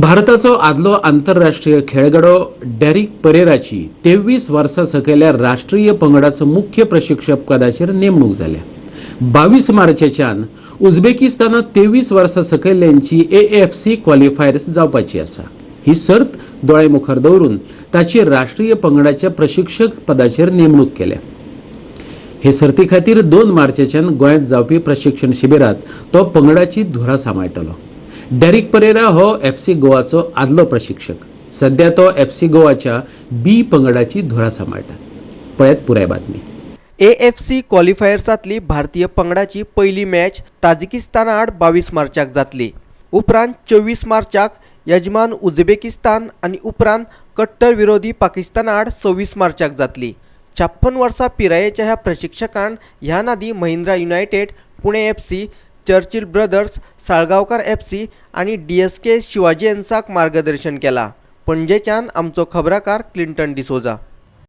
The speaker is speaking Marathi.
भारताचो आदलो आंतरराष्ट्रीय खेळगडो डेरिक परेराची 23 वर्सां सकयल्या राष्ट्रीय पंगडाचो मुख्य प्रशिक्षक पदाचेर नेमणूक जाल्या। 22 मार्चाच्यान उझबेकिस्तानात 23 वर्सां सकयल्यांची AFC क्वॉलिफायर्स जावपाची आसा। ही सर्त दोळे मुखार दवरून ताची राष्ट्रीय पंगडाच्या प्रशिक्षक पदाचेर नेमणूक केल्या। हे सर्ती खातीर 2 मार्चाच्यान गोंयांत जावपी प्रशिक्षण शिबिरात तो पंगडाची धुरा सांबाळटलो। डेरिक परेरा हो FC गोवाचो आदलो प्रशिक्षक। सध्या तो FC गोवाच्या B पंगडाची धुरा सांबाळटा। पळयत पुराय बातमी। AFC क्वॉलिफायर्सांतली भारतीय पंगडाची पहिली मॅच ताजिकिस्तान आड 22 मार्चाक जातली। उपरांत 24 मार्चाक यजमान उझबेकिस्तान आनी उपरांत कट्टर विरोधी पाकिस्तान आड 26 मार्चाक जातली। 56 वर्सां पिरायेच्या ह्या प्रशिक्षकान ह्या नादी Mahindra United, Pune FC, Churchill brothers, Salgaonkar FC आणि DSK शिवाजी एन्साक मार्गदर्शन केला। पणजेच्यान आमचो खबराकार क्लिंटन डिसोजा।